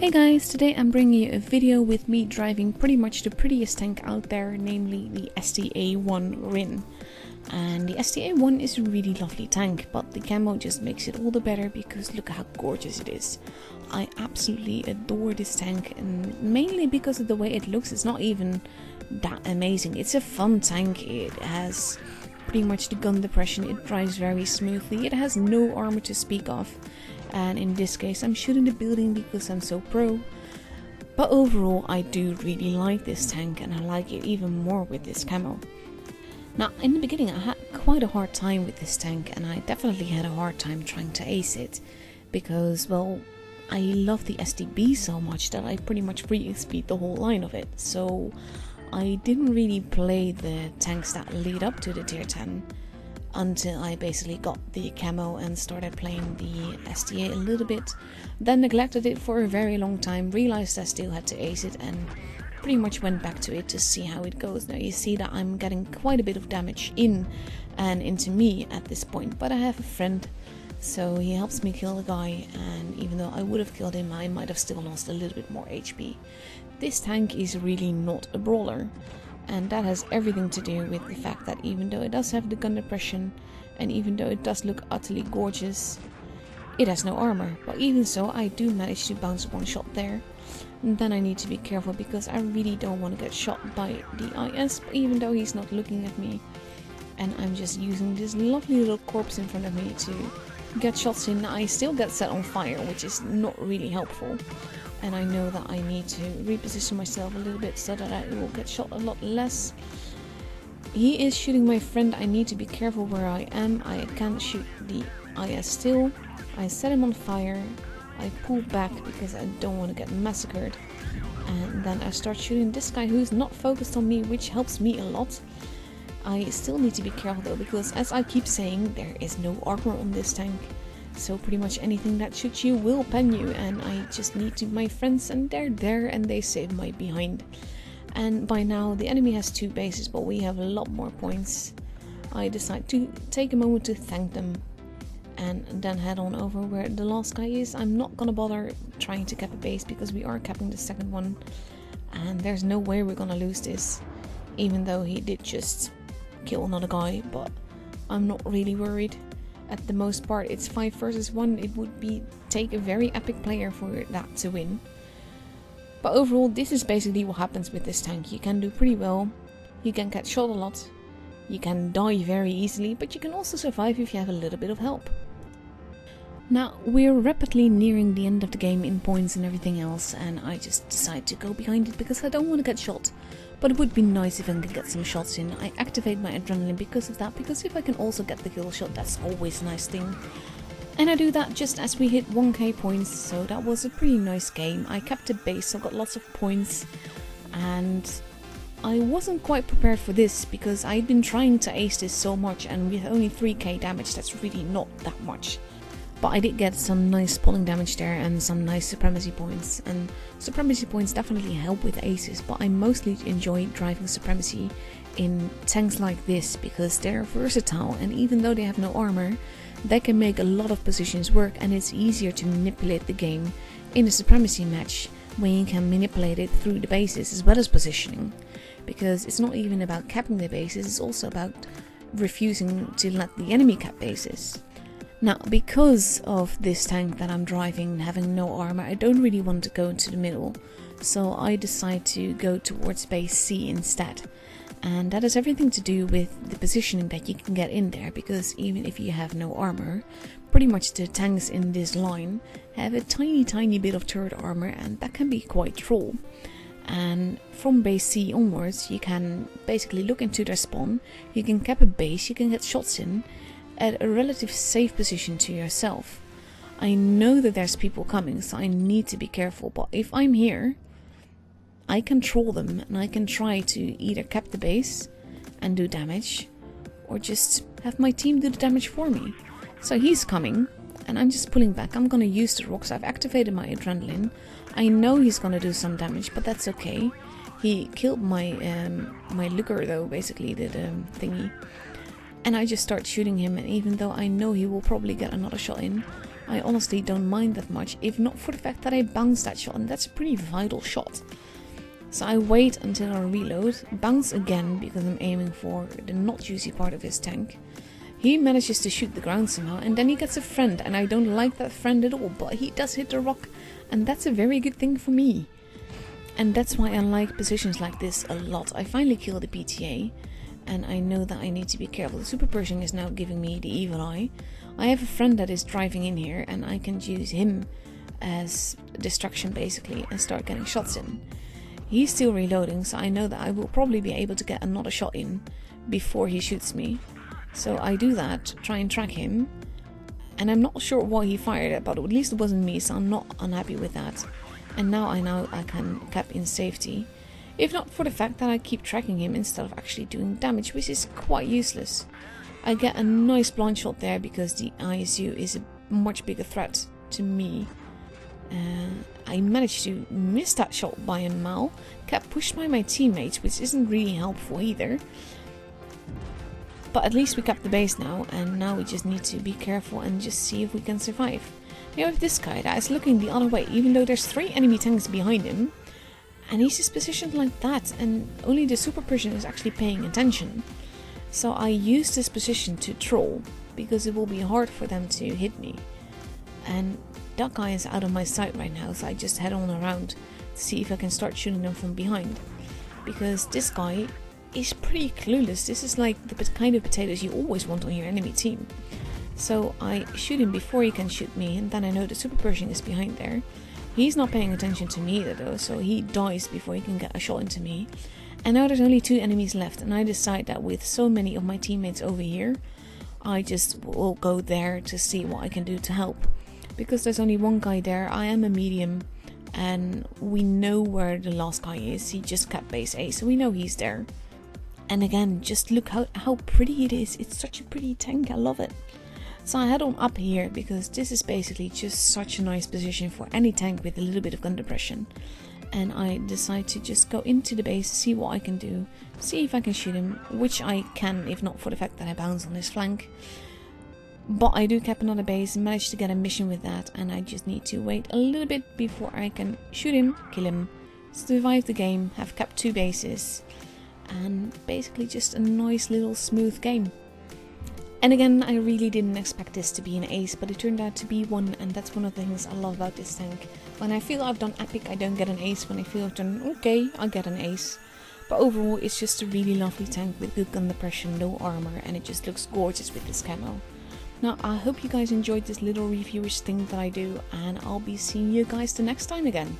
Hey guys, today I'm bringing you a video with me driving pretty much the prettiest tank out there, namely the STA-1 Rin. And the STA-1 is a really lovely tank, but the camo just makes it all the better because look how gorgeous it is. I absolutely adore this tank, and mainly because of the way it looks. It's not even that amazing. It's a fun tank. It has pretty much the gun depression, it drives very smoothly, it has no armor to speak of. And in this case I'm shooting the building because I'm so pro. But overall I do really like this tank, and I like it even more with this camo. Now in the beginning I had quite a hard time with this tank, and I definitely had a hard time trying to ace it. Because, well, I love the STB so much that I pretty much free-XP'd the whole line of it. So I didn't really play the tanks that lead up to the tier 10. Until I basically got the camo and started playing the STA a little bit, then neglected it for a very long time, realized I still had to ace it, and pretty much went back to it to see how it goes. Now you see that I'm getting quite a bit of damage in and into me at this point, but I have a friend, so he helps me kill the guy, and even though I would have killed him, I might have still lost a little bit more HP. This tank is really not a brawler. And that has everything to do with the fact that even though it does have the gun depression, and even though it does look utterly gorgeous, it has no armor. But even so, I do manage to bounce one shot there. And then I need to be careful because I really don't want to get shot by the IS, even though he's not looking at me. And I'm just using this lovely little corpse in front of me to get shots in. I still get set on fire, which is not really helpful. And I know that I need to reposition myself a little bit so that I will get shot a lot less. He is shooting my friend. I need to be careful where I am. I can't shoot the IS still. I set him on fire. I pull back because I don't want to get massacred. And then I start shooting this guy who's not focused on me, which helps me a lot. I still need to be careful though, because as I keep saying, there is no armor on this tank. So pretty much anything that shoots you will pen you, and I just need to my friends, and they're there and they save my behind. And by now the enemy has 2 bases, but we have a lot more points. I decide to take a moment to thank them and then head on over where the last guy is. I'm not gonna bother trying to cap a base because we are capping the second one, and there's no way we're gonna lose this, even though he did just kill another guy. But I'm not really worried. At the most part, it's 5 versus 1. It would take a very epic player for that to win. But overall, this is basically what happens with this tank. You can do pretty well, you can get shot a lot, you can die very easily, but you can also survive if you have a little bit of help. Now, we're rapidly nearing the end of the game in points and everything else, and I just decide to go behind it because I don't want to get shot. But it would be nice if I could get some shots in. I activate my adrenaline because of that, because if I can also get the kill shot, that's always a nice thing. And I do that just as we hit 1k points, so that was a pretty nice game. I kept a base, so I got lots of points, and I wasn't quite prepared for this because I'd been trying to ace this so much, and with only 3k damage, that's really not that much. But I did get some nice pulling damage there and some nice supremacy points, and supremacy points definitely help with aces, but I mostly enjoy driving supremacy in tanks like this because they're versatile, and even though they have no armor, they can make a lot of positions work, and it's easier to manipulate the game in a supremacy match when you can manipulate it through the bases as well as positioning, because it's not even about capping the bases, it's also about refusing to let the enemy cap bases. Now, because of this tank that I'm driving having no armor, I don't really want to go into the middle, so I decide to go towards base C instead. And that has everything to do with the positioning that you can get in there, because even if you have no armor, pretty much the tanks in this line have a tiny bit of turret armor, and that can be quite troll. And from base C onwards, you can basically look into their spawn, you can cap a base, you can get shots in at a relative safe position to yourself. I know that there's people coming, so I need to be careful, but if I'm here, I can troll them and I can try to either cap the base and do damage, or just have my team do the damage for me. So he's coming and I'm just pulling back. I'm gonna use the rocks. I've activated my adrenaline. I know he's gonna do some damage, but that's okay. He killed my my looker though, basically the thingy. And I just start shooting him, and even though I know he will probably get another shot in, I honestly don't mind that much, if not for the fact that I bounced that shot, and that's a pretty vital shot. So I wait until I reload, bounce again because I'm aiming for the not juicy part of his tank. He manages to shoot the ground somehow, and then he gets a friend, and I don't like that friend at all, but he does hit the rock, and that's a very good thing for me. And that's why I like positions like this a lot. I finally killed the PTA, and I know that I need to be careful. The Super Pershing is now giving me the evil eye. I have a friend that is driving in here, and I can use him as a distraction basically and start getting shots in. He's still reloading, so I know that I will probably be able to get another shot in before he shoots me. So I do that, try and track him, and I'm not sure what he fired at, but at least it wasn't me, so I'm not unhappy with that. And now I know I can cap in safety, if not for the fact that I keep tracking him instead of actually doing damage, which is quite useless. I get a nice blind shot there because the ISU is a much bigger threat to me. I managed to miss that shot by a mile, kept pushed by my teammates, which isn't really helpful either. But at least we kept the base now, and now we just need to be careful and just see if we can survive. We have this guy that is looking the other way, even though there's 3 enemy tanks behind him. And he's just positioned like that, and only the Super Pershing is actually paying attention. So I use this position to troll, because it will be hard for them to hit me. And that guy is out of my sight right now, so I just head on around to see if I can start shooting them from behind. Because this guy is pretty clueless. This is like the kind of potatoes you always want on your enemy team. So I shoot him before he can shoot me, and then I know the Super Pershing is behind there. He's not paying attention to me either though, so he dies before he can get a shot into me. And now there's only 2 enemies left, and I decide that with so many of my teammates over here, I just will go there to see what I can do to help. Because there's only 1 guy there, I am a medium, and we know where the last guy is. He just kept base A, so we know he's there. And again, just look how pretty it is. It's such a pretty tank, I love it. So I head on up here because this is basically just such a nice position for any tank with a little bit of gun depression. And I decide to just go into the base, see what I can do, see if I can shoot him, which I can if not for the fact that I bounce on his flank. But I do cap another base and manage to get a mission with that, and I just need to wait a little bit before I can shoot him, kill him, survive the game, have capped 2 bases, and basically just a nice little smooth game. And again, I really didn't expect this to be an ace, but it turned out to be one, and that's one of the things I love about this tank. When I feel I've done epic, I don't get an ace. When I feel I've done okay, I get an ace. But overall, it's just a really lovely tank with good gun depression, low armor, and it just looks gorgeous with this camo. Now, I hope you guys enjoyed this little reviewish thing that I do, and I'll be seeing you guys the next time again.